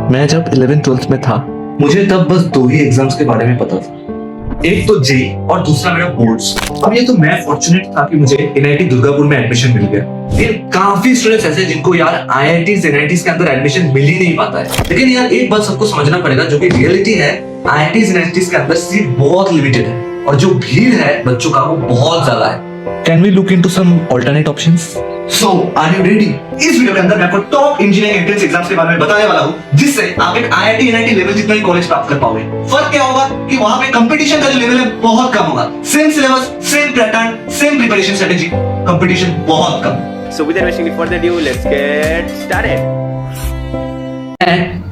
मैं जब 11th-12th में था, मुझे तब बस दो ही एग्जाम्स के बारे में पता था। एक तो जेई और दूसरा मेरा बोर्ड्स। अब ये तो मैं फॉर्चुनेट था कि मुझे एनआईटी दुर्गापुर में एडमिशन मिल गया। फिर काफी स्टूडेंट्स ऐसे जिनको यार आईआईटीज एनआईटीज के अंदर एडमिशन मिल ही नहीं पाता है। लेकिन यार एक बात सबको समझना पड़ेगा, जो कि रियलिटी है, आईआईटीज एनआईटीज के अंदर सीट बहुत लिमिटेड है और जो भीड़ है बच्चों का वो बहुत ज्यादा है। Can we look into some alternate options? So, are you ready? इस वीडियो के अंदर मैं आपको टॉप इंजीनियरिंग एंट्रेंस एग्जाम्स के बारे में बताने वाला हूँ, जिससे आप एक आईआईटी एनआईटी लेवल जितना ही कॉलेज प्राप्त कर पाओगे। फर्क क्या होगा कि वहाँ पे कंपटीशन का जो लेवल है बहुत कम होगा। Same syllabus, same pattern, same preparation strategy, competition बहुत कम। So without wasting any further ado, let's get started.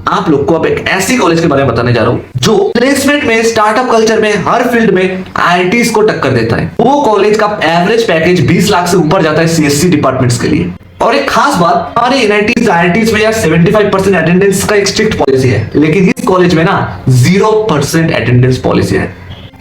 आप लोग को अब एक ऐसी कॉलेज के बारे में बताने जा रहा हूँ जो प्लेसमेंट में, स्टार्टअप कल्चर में, हर फील्ड में आईआईटीज को टक्कर देता है। वो कॉलेज का एवरेज पैकेज 20 लाख से ऊपर जाता है सीएससी डिपार्टमेंट्स के लिए। और एक खास बात, हमारे एनआईटीज आईआईटीज में यार 75% अटेंडेंस का एक स्ट्रिक्ट पॉलिसी है, लेकिन इस कॉलेज में ना 0% अटेंडेंस पॉलिसी है।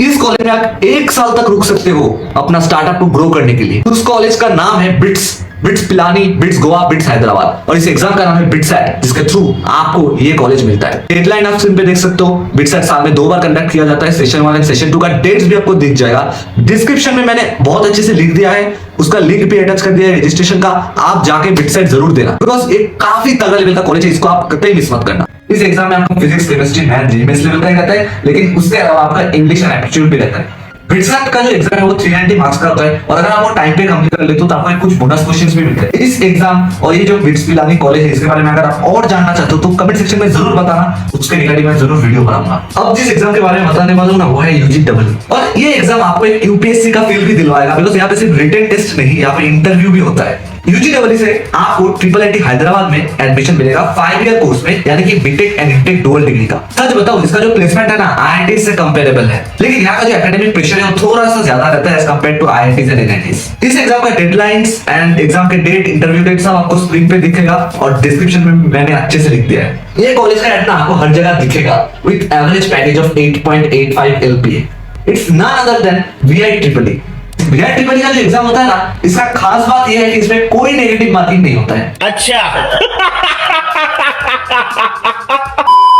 इस कॉलेज में आप 1 साल तक रुक सकते हो अपना स्टार्टअप को ग्रो करने के लिए। उस कॉलेज का नाम है bits Pilani, bits Goa, bits Hyderabad, और इस एग्जाम का नाम है बिट्सैट, जिसके थ्रू आपको ये कॉलेज मिलता है। डेडलाइन आप स्क्रीन पे देख सकते हो। बिट्सैट साल में 2 बार कंडक्ट किया जाता है, सेशन 1 और सेशन 2 का डेट्स भी आपको दिख जाएगा। डिस्क्रिप्शन में मैंने बहुत अच्छे से लिख दिया है, उसका लिंक भी अटैच कर दिया है रजिस्ट्रेशन का। आप जाके बिट्सैट जरूर देना, बिकॉज एक काफी तगड़ा लेवल का कॉलेज है, इसको आप कतई मिस मत करना। इस एग्जाम में आपको physics, chemistry, math, GMS level का ही रहता है, लेकिन उसके अलावा आपका इंग्लिश एंड एप्टीट्यूड भी रहता है। बिट्सैट का जो एग्जाम है वो 390 मार्क्स का होता है, और अगर आप वो टाइम पे कंप्लीट कर लेते हो तो आपको कुछ बोनस क्वेश्चंस भी मिलते हैं। इस एग्जाम और ये जो बिट्स पिलानी कॉलेज है, इसके बारे में अगर आप और जानना चाहते हो तो कमेंट सेक्शन में जरूर बताना, उसके रिगार्डिंग मैं जरूर वीडियो बनाऊंगा। अब जिस एग्जाम के बारे में बताने वाला हूं ना, वो है यूजीडब्ल्यू, और ये एग्जाम आपको एक यूपीएससी का फील भी दिलवाएगा, बिकॉज़ यहाँ पे सिर्फ रिटन टेस्ट नहीं, यहाँ पे इंटरव्यू भी होता है। यूजीडब्ल्यू से आपको ट्रिपल हैदराबाद में एडमिशन मिलेगा 5 ईयर कोर्स में, यानी कि BTech and MTech dual degree का। सच बताऊं, इसका जो प्लेसमेंट है ना आईआईटी से कंपेरेबल है, लेकिन यहाँ का जो एकेडमिक प्रेशर है वो थोड़ा सा ज्यादा रहता है as compared to IITs and NITs. इस एग्जाम का डेडलाइंस एंड एग्जाम के डेट, इंटरव्यू डेट सब आपको स्क्रीन पे दिखेगा, और डिस्क्रिप्शन में मैंने अच्छे से लिख दिया है। ये कॉलेज का एड ना आपको हर जगह दिखेगा with average package of 8.85 LPA। It's none other than VIEEE। VIEEE का जो एग्जाम होता है ना, इसका खास बात यह है कि इसमें कोई नेगेटिव मार्किंग नहीं होता है। अच्छा।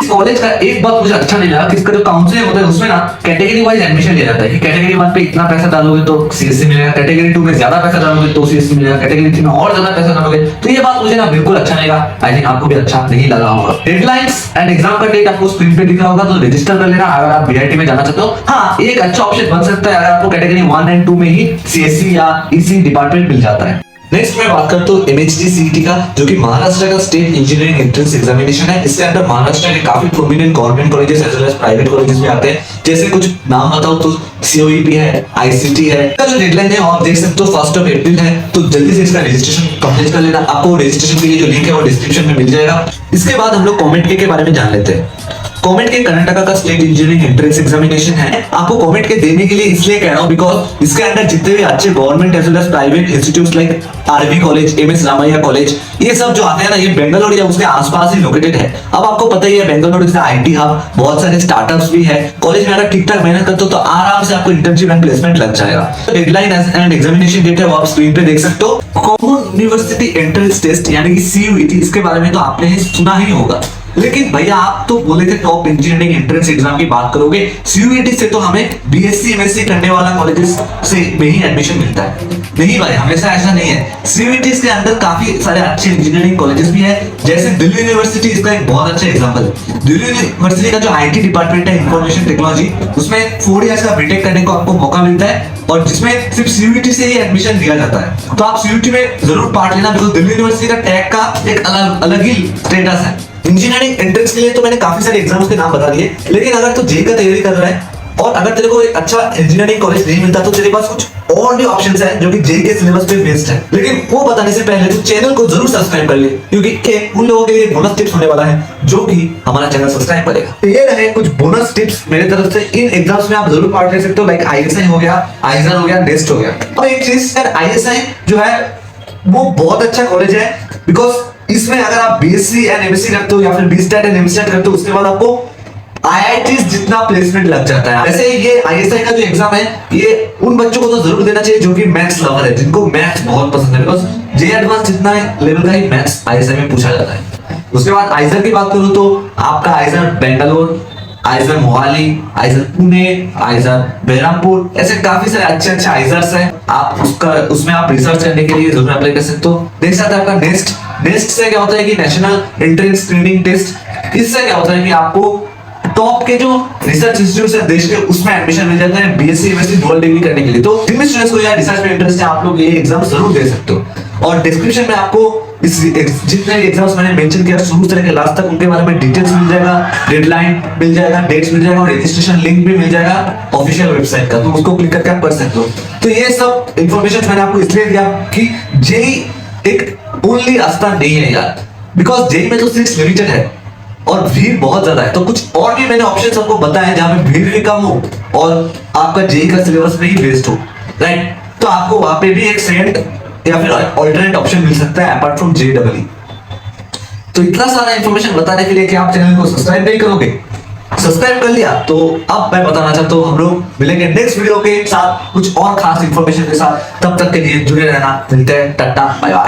इस कॉलेज का एक बात मुझे अच्छा नहीं लगा कि इसका जो काउंसलिंग होता है उसमें ना कैटेगरी वाइज एडमिशन लिया जाता है कि कैटेगरी 1 पे इतना पैसा डालोगे तो सीएससी मिलेगा, कैटेगरी 2 में ज्यादा पैसा डालोगे तो सीएससी मिलेगा, कैटेगरी 3 में और ज्यादा पैसा डालोगे तो ये बात मुझे ना बिल्कुल अच्छा नहीं लगा। आई थिंक आपको भी अच्छा नहीं लगा होगा। डेडलाइंस एंड एग्जाम का डेट आपको स्क्रीन पे दिख रहा होगा, तो रजिस्टर कर लेना अगर आप बीआईटी में जाना चाहते हो। हाँ, एक अच्छा ऑप्शन बन सकता है अगर आपको कैटेगरी 1 एंड 2 में ही सीएससी या ईसी डिपार्टमेंट मिल जाता है। नेक्स्ट मैं बात करता हूँ एमएचडी सीईटी का, जो कि महाराष्ट्र का स्टेट इंजीनियरिंग एंट्रेंस एग्जामिनेशन है। इसके अंदर महाराष्ट्र के काफी prominent government colleges as well as private colleges भी आते हैं। जैसे कुछ नाम बताऊं तो सीओईपी है, आईसीटी है। इसका जो डेडलाइन है आप देख सकते हो 1 अप्रैल है, तो जल्दी से इसका रजिस्ट्रेशन कंप्लीट कर लेना। आपको रजिस्ट्रेशन के लिए जो लिंक है वो डिस्क्रिप्शन में मिल जाएगा। इसके बाद हम लोग कॉमेट के बारे में जान लेते हैं। कॉमेट के कर्नाटका का स्टेट इंजीनियरिंग एंट्रेंस एग्जामिनेशन है। आपको कॉमेट के देने के लिए इसलिए कह रहा हूं बिकॉज इसके अंदर जितने भी अच्छे government as well as private institutes like RV college, MS Ramaiah college, ये सब जो आते हैं ना, ये बेंगलुरु या उसके आसपास ही लोकेटेड है। अब आपको पता ही है बेंगलुरु इज आईटी हब, बहुत सारे स्टार्टअप्स भी है। कॉलेज में अगर ठीक ठाक मेहनत करते हो तो आराम से आपको इंटर्नशिप एंड प्लेसमेंट लग जाएगा। डेडलाइन एंड एग्जामिनेशन डेट है वो आप स्क्रीन पे देख सकते हो। कॉमन यूनिवर्सिटी एंट्रेंस टेस्ट यानी कि सीयूईटी, इसके बारे में तो आपने सुना ही होगा, लेकिन भैया आप तो बोले थे टॉप इंजीनियरिंग एंट्रेंस एग्जाम की बात करोगे। सीयूईटी से तो हमें बीएससी एमएससी करने वाला कॉलेजेस से में ही एडमिशन मिलता है। नहीं भाई, हमेशा ऐसा नहीं है। सीयूईटी के अंदर काफी सारे अच्छे इंजीनियरिंग कॉलेजेस भी है, जैसे दिल्ली यूनिवर्सिटी इसका एक बहुत अच्छा एग्जांपल है। दिल्ली यूनिवर्सिटी का जो आईटी डिपार्टमेंट है, इंफॉर्मेशन टेक्नोलॉजी, उसमें 4 इयर्स का बीटेक करने को आपको मौका मिलता है, और जिसमें सिर्फ सीयूईटी से ही एडमिशन दिया जाता है। तो आप सीयूईटी में जरूर पार्ट लेना, बिकॉज दिल्ली यूनिवर्सिटी का टैग का एक अलग ही स्टेटस है। इंजीनियरिंग एंट्रेंस के लिए तो मैंने काफी सारे एग्जाम्स के नाम बता दिए, लेकिन अगर तू जेई का तैयारी कर रहा है और अगर तेरे को एक अच्छा इंजीनियरिंग कॉलेज नहीं मिलता तो तेरे पास कुछ और भी ऑप्शंस हैं जो कि जेई के सिलेबस पे बेस्ड है। लेकिन वो बताने से पहले तू चैनल को जरूर सब्सक्राइब कर ले, क्योंकि उन लोगों के लिए बोनस टिप्स होने वाला है जो कि हमारा चैनल सब्सक्राइब करेगा। तो ये रहे कुछ बोनस टिप्स मेरे तरफ से। इन एग्जाम्स में आप जरूर पार्ट ले सकते हो, लाइक आईएसआई हो गया, आईजर हो गया, नेस्ट हो गया। अब एक चीज यार, आईएसआई जो है वो बहुत अच्छा कॉलेज है, बिकॉज इसमें अगर आप बीएससी एंड एमएससी करते हो या फिर बीस्टेट एंड एमस्टेट करते हो, उसके बाद आपको आईआईटीज जितना प्लेसमेंट लग जाता है। वैसे ये आईएसआई का जो एग्जाम है, ये उन बच्चों को तो जरूर देना चाहिए जो कि मैथ्स लवर है, जिनको मैथ्स बहुत पसंद है, बिकॉज जे एडवांस जितना लेवल का ही मैथ्स आईएसआई में पूछा जाता है। उसके बाद आइजर की बात करूं तो आपका आइजर बेंगलोर, आइजर मोहाली, आइजर पुणे, आइजर बहरामपुर, ऐसे काफी सारे अच्छे अच्छे आइजर्स हैं। आप उसमें आप रिसर्च करने के लिए जरूर अप्लाई कर सकते हो। देख सकते हैं आपका नेक्स्ट से क्या होता है कि नेशनल एंट्रेंस स्क्रीनिंग टेस्ट। इससे क्या होता है कि आपको टॉप के जो रिसर्च इंस्टीट्यूट है देश के, उसमें एडमिशन मिल जाता है बीएससी एमएससी डुअल डिग्री करने के लिए। तो जिन स्टूडेंट्स को यार रिसर्च में इंटरेस्ट है, आप लोग ये एग्जाम जरूर दे सकते हो। और डिस्क्रिप्शन में आपको इस जितने एग्जाम्स मैंने मेंशन किया शुरू से लेकर लास्ट तक, उनके बारे में डिटेल्स मिल जाएगा, डेडलाइन मिल जाएगा, डेट्स मिल जाएगा और रजिस्ट्रेशन लिंक भी मिल जाएगा ऑफिशियल वेबसाइट का, तो उसको क्लिक करके आप कर सकते हो। तो ये सब इंफॉर्मेशन मैंने आपको इसलिए दिया कि जेई एक ओनली रास्ता नहीं है यार, बिकॉज जेई में तो सीट्स लिमिटेड है और भीड़ बहुत ज्यादा है। तो कुछ और भी मैंने ऑप्शंस आपको बताए जहां पे भीड़ भी कम हो और आपका जेई का सिलेबस भी बेस्ड हो, राइट। तो आपको वहां पे भी एक सेकंड या फिर ऑल्टरनेट ऑप्शन मिल सकता है अपार्ट फ्रॉम जेईई। तो इतना सारा इंफॉर्मेशन बताने के लिए कि आप चैनल को सब्सक्राइब नहीं करोगे, सब्सक्राइब कर लिया तो अब मैं बताना चाहता हूँ हम लोग मिलेंगे नेक्स्ट वीडियो के साथ कुछ और खास इंफॉर्मेशन के साथ। तब तक के लिए जुड़े रहना, मिलते हैं, टाटा बाय बाय।